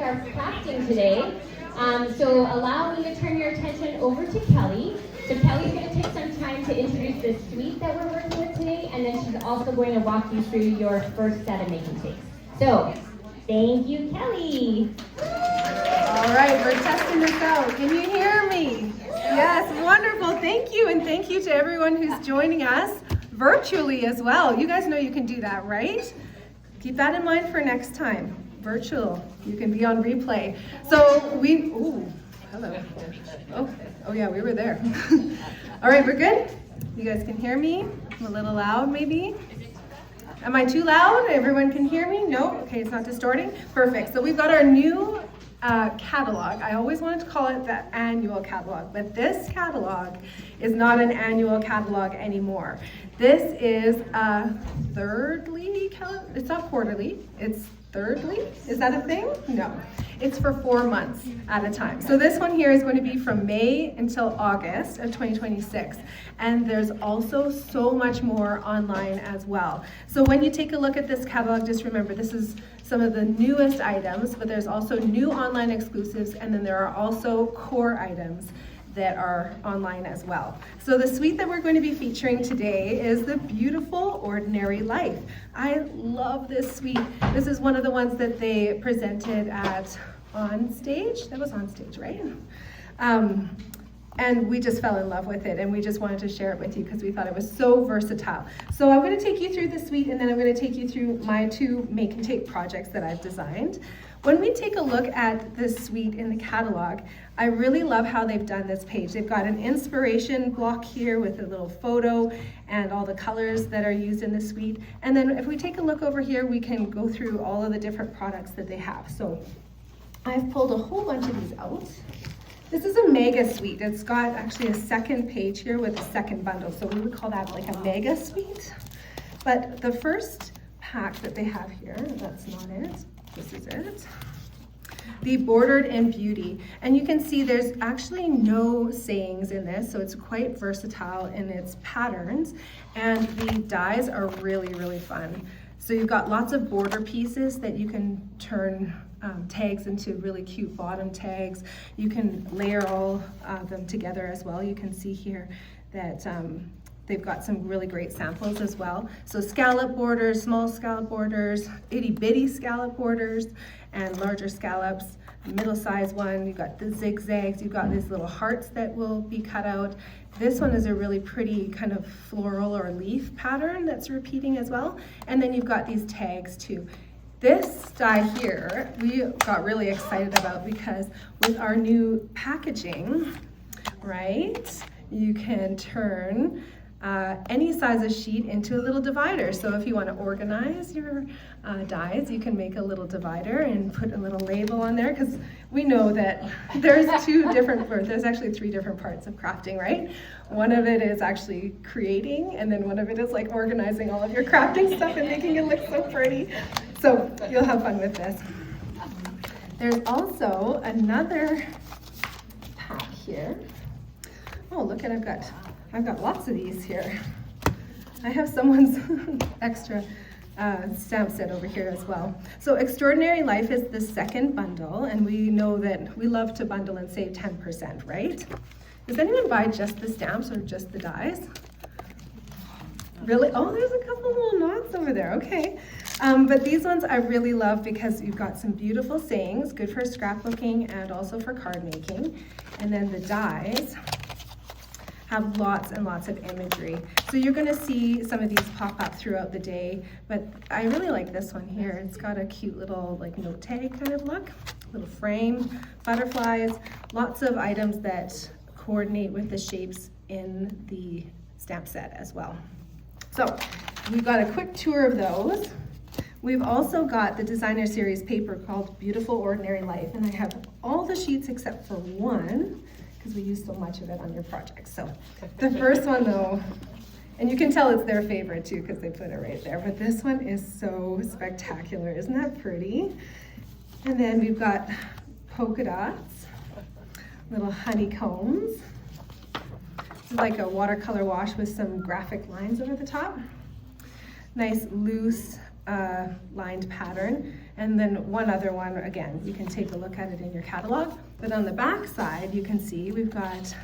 our crafting today. So allow me to turn your attention over to Kelly. So Kelly's going to take some time to introduce the suite that we're working with today, and then she's also going to walk you through your first set of making takes. So, thank you, Kelly. All right, we're testing this out. Can you hear me? Yes, wonderful. Thank you, and thank you to everyone who's joining us virtually as well. You guys know you can do that, right? Keep that in mind for next time. Virtual, you can be on replay. So hello. Oh yeah, we were there. All right, we're good? You guys can hear me? I'm a little loud maybe? Am I too loud? Everyone can hear me? No? Okay, it's not distorting? Perfect. So we've got our new catalog. I always wanted to call it the annual catalog, but this catalog is not an annual catalog anymore. This is a thirdly catalog. It's not quarterly, it's thirdly. Is that a thing? No. It's for 4 months at a time. So this one here is going to be from May until August of 2026. And there's also so much more online as well. So when you take a look at this catalog, just remember this is some of the newest items, but there's also new online exclusives, and then there are also core items that are online as well. So the suite that we're going to be featuring today is the Beautiful Ordinary Life. I love this suite. This is one of the ones that they presented at On Stage. That was On Stage, right? And we just fell in love with it, and we just wanted to share it with you because we thought it was so versatile. So I'm going to take you through the suite, and then I'm going to take you through my 2 make and take projects that I've designed. When we take a look at this suite in the catalog, I really love how they've done this page. They've got an inspiration block here with a little photo and all the colors that are used in the suite. And then if we take a look over here, we can go through all of the different products that they have. So I've pulled a whole bunch of these out. This is a mega suite. It's got actually a second page here with a second bundle. So we would call that like a mega suite. But the first pack that they have here, that's not it. This is it. The Bordered in Beauty. And you can see there's actually no sayings in this, so it's quite versatile in its patterns. And the dies are really, really fun. So you've got lots of border pieces that you can turn tags into really cute bottom tags. You can layer all them together as well. You can see here that they've got some really great samples as well. So scallop borders, small scallop borders, itty bitty scallop borders, and larger scallops, middle-sized one. You've got the zigzags, you've got these little hearts that will be cut out. This one is a really pretty kind of floral or leaf pattern that's repeating as well. And then you've got these tags too. This die here, we got really excited about because with our new packaging, right, you can turn any size of sheet into a little divider. So if you want to organize your dies, you can make a little divider and put a little label on there, because we know that there's there's actually 3 different parts of crafting, right? One of it is actually creating, and then one of it is like organizing all of your crafting stuff and making it look so pretty. So you'll have fun with this. There's also another pack here. Oh, look at, I've got lots of these here. I have someone's extra stamp set over here as well. So Extraordinary Life is the second bundle, and we know that we love to bundle and save 10%, right? Does anyone buy just the stamps or just the dies? Really? Oh, there's a couple little knots over there, okay. But these ones I really love because you've got some beautiful sayings, good for scrapbooking and also for card making. And then the dies have lots and lots of imagery. So you're gonna see some of these pop up throughout the day, but I really like this one here. It's got a cute little like note tag kind of look, little frame, butterflies, lots of items that coordinate with the shapes in the stamp set as well. So we've got a quick tour of those. We've also got the designer series paper called Beautiful Ordinary Life, and I have all the sheets except for one, because we use so much of it on your project. So the first one though, and you can tell it's their favorite too because they put it right there, but this one is so spectacular. Isn't that pretty? And then we've got polka dots, little honeycombs. This is like a watercolor wash with some graphic lines over the top. Nice loose lined pattern. And then one other one, again, you can take a look at it in your catalog. But on the back side, you can see we've got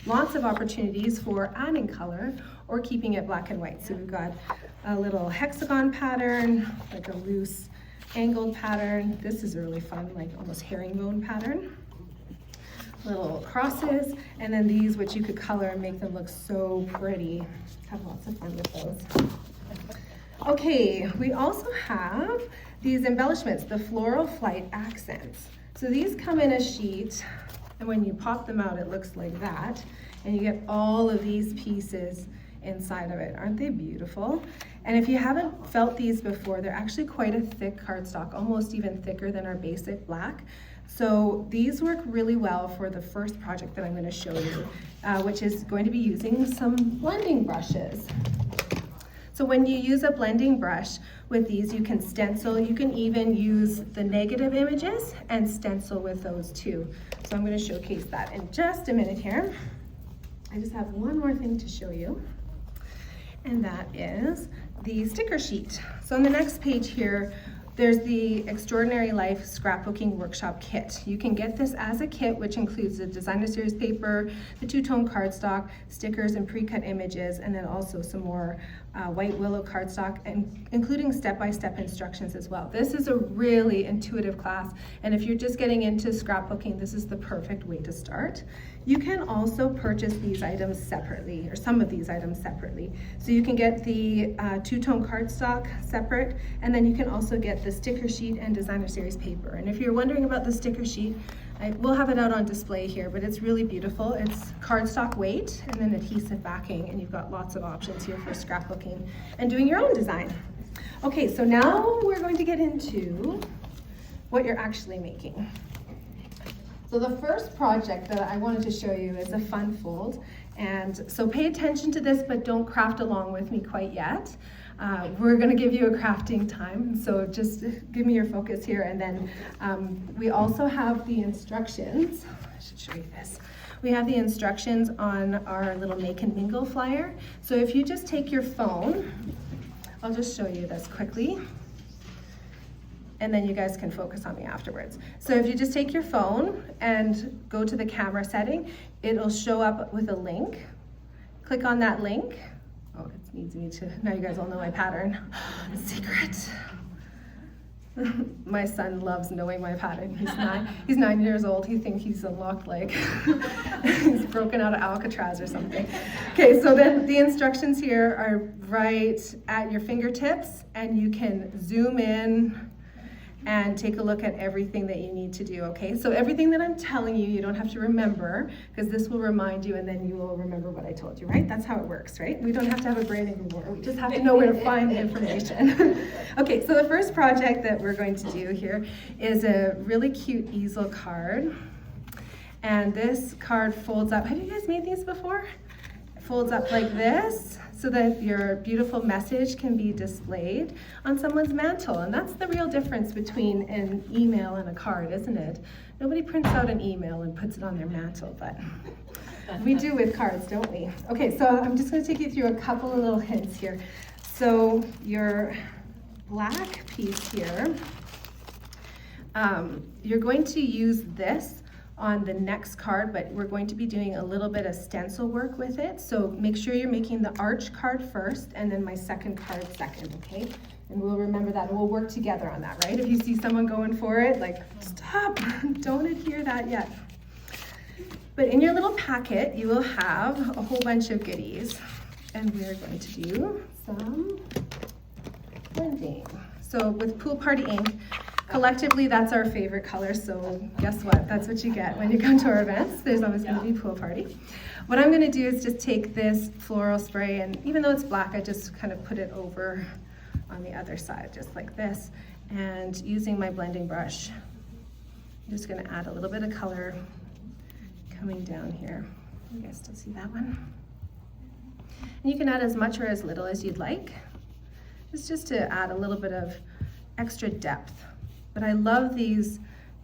lots of opportunities for adding color or keeping it black and white. So we've got a little hexagon pattern, like a loose angled pattern. This is really fun, like almost herringbone pattern. Little crosses, and then these, which you could color and make them look so pretty. Have lots of fun with those. Okay, we also have these embellishments, the floral flight accents. So these come in a sheet, and when you pop them out, it looks like that. And you get all of these pieces inside of it. Aren't they beautiful? And if you haven't felt these before, they're actually quite a thick cardstock, almost even thicker than our basic black. So these work really well for the first project that I'm going to show you, which is going to be using some blending brushes. So when you use a blending brush with these, you can stencil. You can even use the negative images and stencil with those too. So I'm going to showcase that in just a minute here. I just have one more thing to show you, and that is the sticker sheet. So on the next page here, there's the Extraordinary Life Scrapbooking Workshop Kit. You can get this as a kit, which includes the designer series paper, the two-tone cardstock, stickers and pre-cut images, and then also some more white willow cardstock, and including step-by-step instructions as well. This is a really intuitive class, and if you're just getting into scrapbooking, this is the perfect way to start. You can also purchase these items separately, or some of these items separately. So you can get the two-tone cardstock separate, and then you can also get the sticker sheet and designer series paper. And if you're wondering about the sticker sheet, we'll have it out on display here, but it's really beautiful. It's cardstock weight and then adhesive backing, and you've got lots of options here for scrapbooking and doing your own design. Okay, so now we're going to get into what you're actually making. So the first project that I wanted to show you is a fun fold, and so pay attention to this, but don't craft along with me quite yet. We're going to give you a crafting time, so just give me your focus here, and then we also have the instructions. I should show you this. We have the instructions on our little Make and Mingle flyer. So if you just take your phone, I'll just show you this quickly, and then you guys can focus on me afterwards. So if you just take your phone and go to the camera setting, it'll show up with a link. Click on that link. Oh, it needs me to, now you guys all know my pattern. Secret. My son loves knowing my pattern. He's 9 years old. He thinks he's unlocked, like he's broken out of Alcatraz or something. Okay, so then the instructions here are right at your fingertips, and you can zoom in and take a look at everything that you need to do, okay? So everything that I'm telling you, you don't have to remember, because this will remind you, and then you will remember what I told you, right? That's how it works, right? We don't have to have a brain anymore. We just have to know where to find the information. Okay, so the first project that we're going to do here is a really cute easel card. And this card folds up. Have you guys made these before? It folds up like this, so that your beautiful message can be displayed on someone's mantle. And that's the real difference between an email and a card, isn't it? Nobody prints out an email and puts it on their mantle, but we do with cards, don't we? Okay, so I'm just gonna take you through a couple of little hints here. So your black piece here, you're going to use this on the next card, but we're going to be doing a little bit of stencil work with it. So make sure you're making the arch card first and then my second card second, okay? And we'll remember that, and we'll work together on that, right? If you see someone going for it, like, stop, don't adhere that yet. But in your little packet, you will have a whole bunch of goodies, and we're going to do some blending. So with Pool Party ink, collectively, that's our favorite color, so guess what? That's what you get when you come to our events. There's always going to be Pool Party. What I'm going to do is just take this floral spray, and even though it's black, I just kind of put it over on the other side, just like this. And using my blending brush, I'm just going to add a little bit of color coming down here. You guys still see that one? And you can add as much or as little as you'd like. It's just to add a little bit of extra depth. But I love these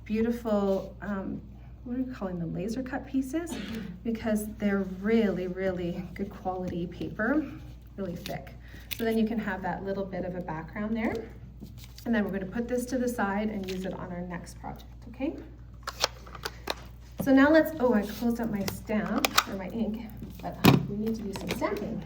beautiful, what are we calling them, laser cut pieces, because they're really, really good quality paper, really thick. So then you can have that little bit of a background there. And then we're going to put this to the side and use it on our next project, okay? So now let's, oh, I closed up my stamp, or my ink, but we need to do some stamping.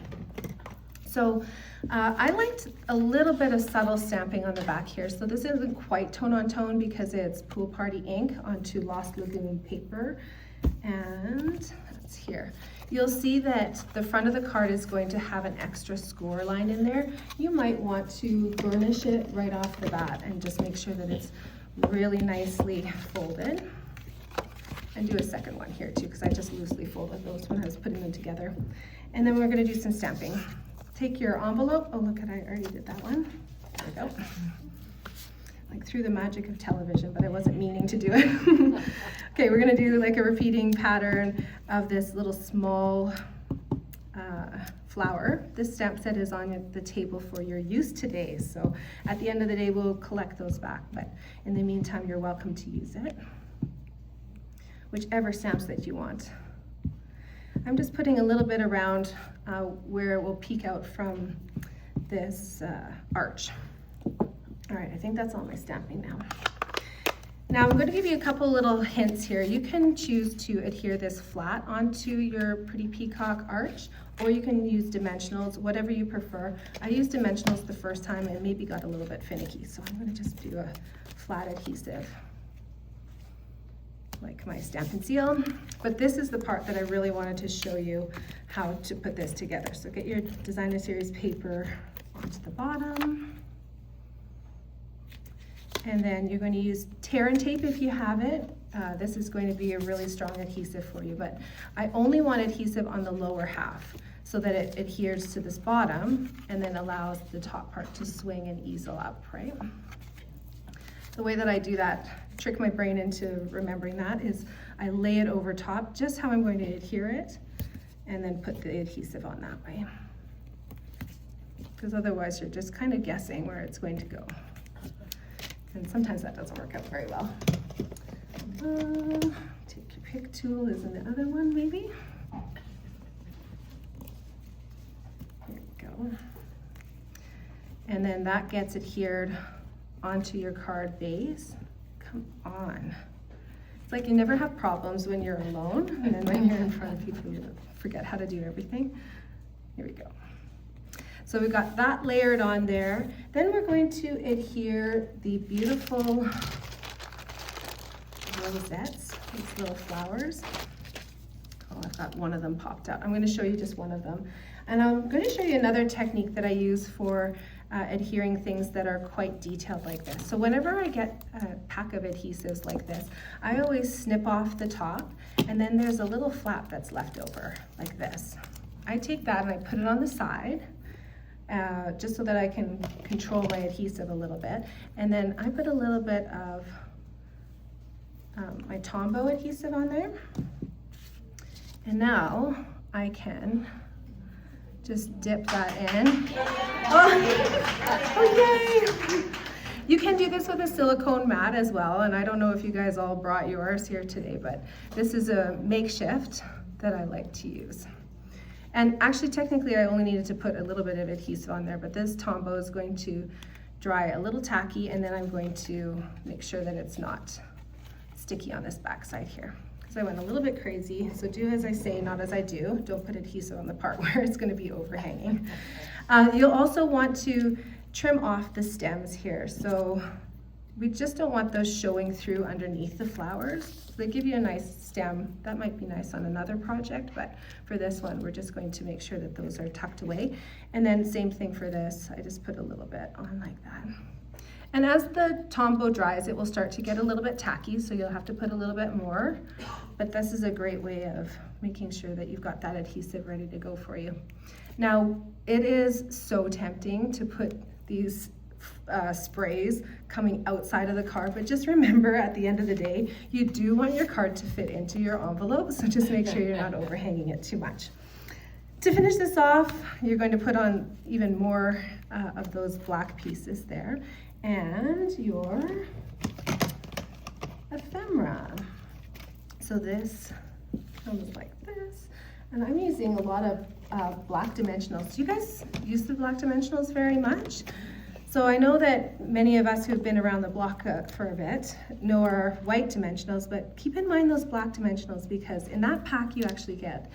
So I liked a little bit of subtle stamping on the back here. So this isn't quite tone on tone because it's Pool Party ink onto Lost Lagoon paper. And that's here. You'll see that the front of the card is going to have an extra score line in there. You might want to burnish it right off the bat and just make sure that it's really nicely folded. And do a second one here too, because I just loosely folded those when I was putting them together. And then we're going to do some stamping. Take your envelope. Oh, look, I already did that one. There we go. Like through the magic of television, but I wasn't meaning to do it. Okay, we're going to do like a repeating pattern of this little small flower. This stamp set is on the table for your use today. So at the end of the day, we'll collect those back. But in the meantime, you're welcome to use it. Whichever stamps that you want. I'm just putting a little bit around where it will peek out from this arch. All right, I think that's all my stamping now. Now I'm going to give you a couple little hints here. You can choose to adhere this flat onto your pretty peacock arch, or you can use dimensionals, whatever you prefer. I used dimensionals the first time and maybe got a little bit finicky, so I'm going to just do a flat adhesive, like my Stampin' Seal. But this is the part that I really wanted to show you how to put this together. So get your Designer Series paper onto the bottom. And then you're going to use tear and tape if you have it. This is going to be a really strong adhesive for you, but I only want adhesive on the lower half so that it adheres to this bottom and then allows the top part to swing and easel up, right? The way that I do that, trick my brain into remembering that, is I lay it over top, just how I'm going to adhere it, and then put the adhesive on that way. Because otherwise you're just kind of guessing where it's going to go. And sometimes that doesn't work out very well. Take your pick tool is in the other one, maybe. There we go. And then that gets adhered onto your card base. Come on. It's like you never have problems when you're alone, and then when you're in front of people, you forget how to do everything. Here we go. So we've got that layered on there. Then we're going to adhere the beautiful rosettes, these little flowers. Oh, I've got one of them popped out. I'm going to show you just one of them. And I'm going to show you another technique that I use for adhering things that are quite detailed like this. So whenever I get a pack of adhesives like this, I always snip off the top, and then there's a little flap that's left over like this. I take that and I put it on the side. Just so that I can control my adhesive a little bit. And then I put a little bit of my Tombow adhesive on there. And now I can just dip that in. Oh yay! You can do this with a silicone mat as well, and I don't know if you guys all brought yours here today, but this is a makeshift that I like to use. And actually, technically, I only needed to put a little bit of adhesive on there, but this Tombow is going to dry a little tacky, and then I'm going to make sure that it's not sticky on this back side here. Because I went a little bit crazy, so do as I say, not as I do. Don't put adhesive on the part where it's going to be overhanging. You'll also want to trim off the stems here. So we just don't want those showing through underneath the flowers. They give you a nice stem. That might be nice on another project, but for this one, we're just going to make sure that those are tucked away. And then same thing for this. I just put a little bit on like that. And as the Tombow dries, it will start to get a little bit tacky, so you'll have to put a little bit more. But this is a great way of making sure that you've got that adhesive ready to go for you. Now, it is so tempting to put these sprays coming outside of the card, but just remember at the end of the day, you do want your card to fit into your envelope, so just make sure you're not overhanging it too much. To finish this off, you're going to put on even more of those black pieces there, and your ephemera. So this comes like this, and I'm using a lot of black dimensionals. Do you guys use the black dimensionals very much? So I know that many of us who've been around the block for a bit know our white dimensionals, but keep in mind those black dimensionals, because in that pack you actually get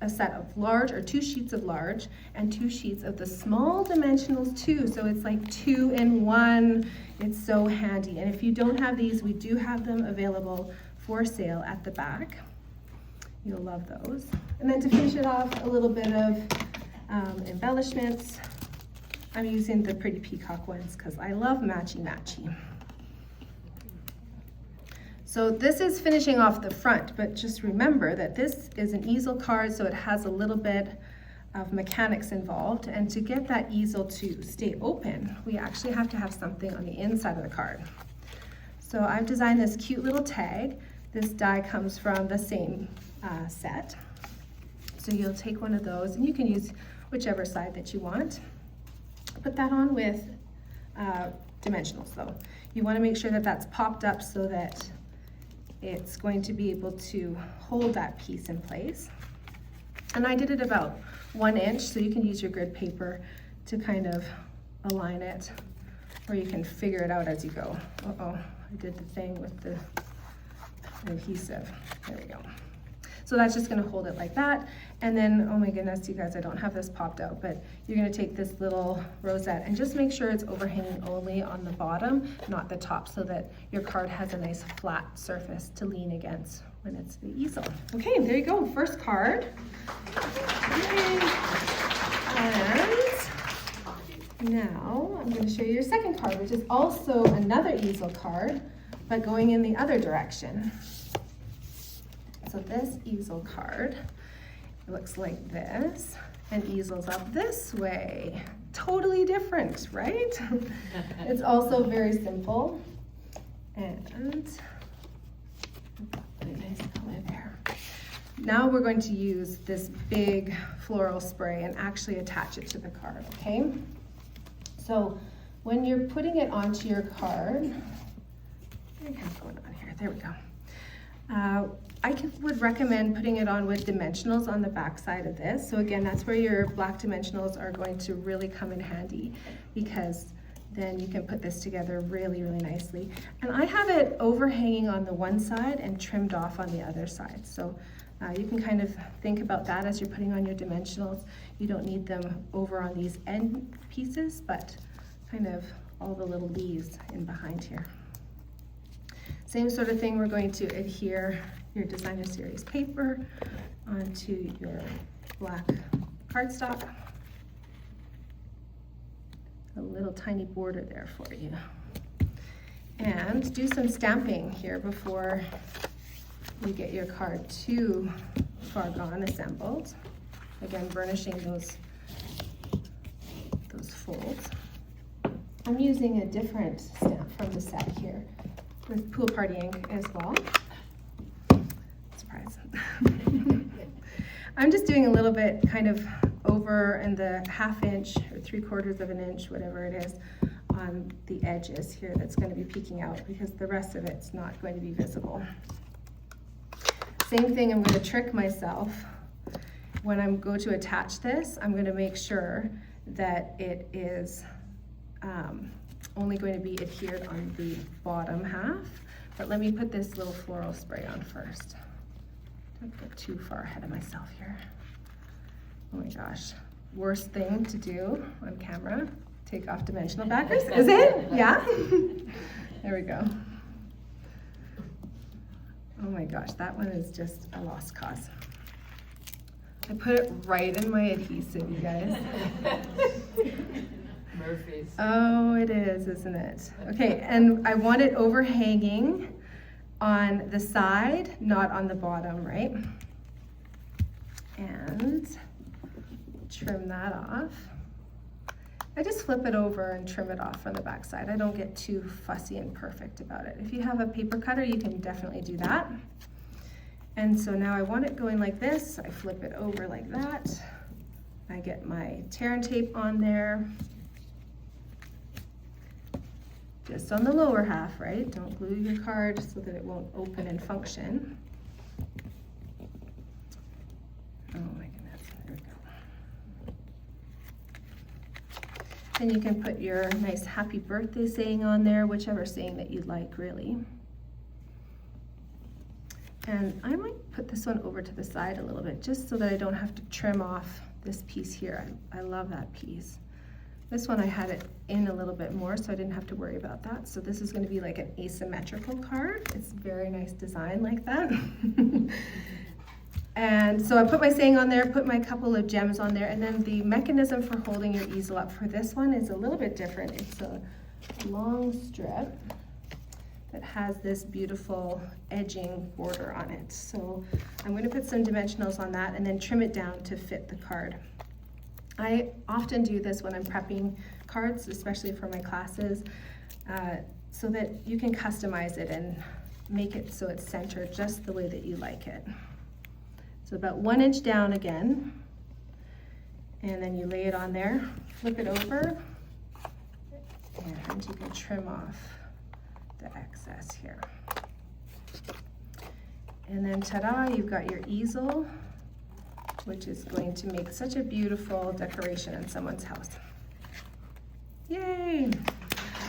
a set of large, or 2 sheets of large and 2 sheets of the small dimensionals too. So it's like 2 in 1. It's so handy. And if you don't have these, we do have them available for sale at the back. You'll love those. And then to finish it off, a little bit of embellishments. I'm using the Pretty Peacock ones because I love matchy-matchy. So this is finishing off the front, but just remember that this is an easel card, so it has a little bit of mechanics involved. And to get that easel to stay open, we actually have to have something on the inside of the card. So I've designed this cute little tag. This die comes from the same set. So you'll take one of those, and you can use whichever side that you want. Put that on with dimensionals though. You want to make sure that that's popped up so that it's going to be able to hold that piece in place. And I did it about 1 inch, so you can use your grid paper to kind of align it, or you can figure it out as you go. Uh-oh, I did the thing with the adhesive. There we go. So that's just gonna hold it like that. And then, oh my goodness, you guys, I don't have this popped out, but you're gonna take this little rosette and just make sure it's overhanging only on the bottom, not the top, so that your card has a nice flat surface to lean against when it's the easel. Okay, there you go, first card. Yay. And now I'm gonna show you your second card, which is also another easel card, but going in the other direction. So this easel card, it looks like this, and easels up this way. Totally different, right? It's also very simple, and a nice color there. Now we're going to use this big floral spray and actually attach it to the card, okay? So when you're putting it onto your card, what do I have going on here? There we go. I would recommend putting it on with dimensionals on the back side of this. So again, that's where your black dimensionals are going to really come in handy, because then you can put this together really, really nicely. And I have it overhanging on the one side and trimmed off on the other side. So you can kind of think about that as you're putting on your dimensionals. You don't need them over on these end pieces, but kind of all the little leaves in behind here. Same sort of thing, we're going to adhere your designer series paper onto your black cardstock. A little tiny border there for you. And do some stamping here before you get your card too far gone assembled. Again, burnishing those folds. I'm using a different stamp from the set here with Pool Party ink as well. Surprise. I'm just doing a little bit kind of over in the 1/2 inch or 3/4 of an inch, whatever it is, on the edges here that's going to be peeking out, because the rest of it's not going to be visible. Same thing, I'm going to trick myself. When I go to attach this, I'm going to make sure that it is only going to be adhered on the bottom half. But let me put this little floral spray on first. Don't get too far ahead of myself here. Oh my gosh, worst thing to do on camera, take off dimensional backers, is it? Yeah? There we go. Oh my gosh, that one is just a lost cause. I put it right in my adhesive, you guys. Murphy's. Oh, it is, isn't it? Okay, and I want it overhanging on the side, not on the bottom, right? And trim that off. I just flip it over and trim it off from the back side. I don't get too fussy and perfect about it. If you have a paper cutter, you can definitely do that. And so now I want it going like this. I flip it over like that. I get my tear and tape on there. Just on the lower half, right? Don't glue your card so that it won't open and function. Oh my goodness, there we go. Then you can put your nice happy birthday saying on there, whichever saying that you'd like, really. And I might put this one over to the side a little bit, just so that I don't have to trim off this piece here. I love that piece. This one I had it in a little bit more, so I didn't have to worry about that. So this is going to be like an asymmetrical card. It's very nice design like that. And so I put my saying on there, put my couple of gems on there, and then the mechanism for holding your easel up for this one is a little bit different. It's a long strip that has this beautiful edging border on it. So I'm going to put some dimensionals on that and then trim it down to fit the card. I often do this when I'm prepping cards, especially for my classes, so that you can customize it and make it so it's centered just the way that you like it. So about 1 inch down again, and then you lay it on there, flip it over, and you can trim off the excess here. And then ta-da, you've got your easel, which is going to make such a beautiful decoration in someone's house. Yay!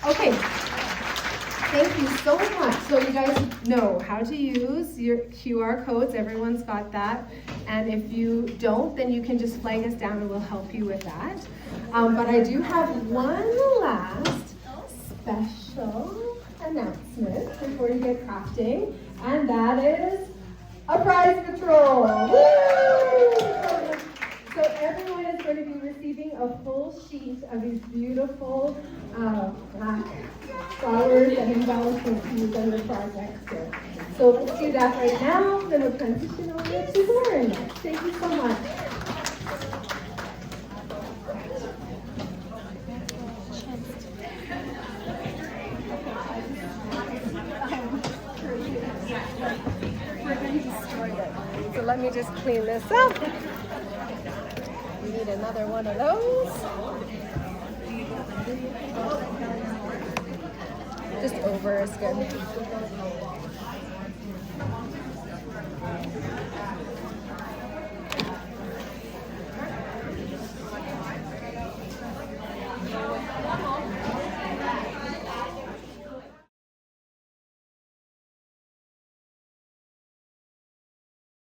Okay, thank you so much. So you guys know how to use your QR codes. Everyone's got that. And if you don't, then you can just flag us down and we'll help you with that. But I do have one last special announcement before you get crafting, and that is a prize patrol. Woo! So everyone is going to be receiving a full sheet of these beautiful black flowers and embellishments to use on your projects. So let's do that right now, then we'll transition over to Lauren. Thank you so much. So let me just clean this up. We need another one of those. Just over is good.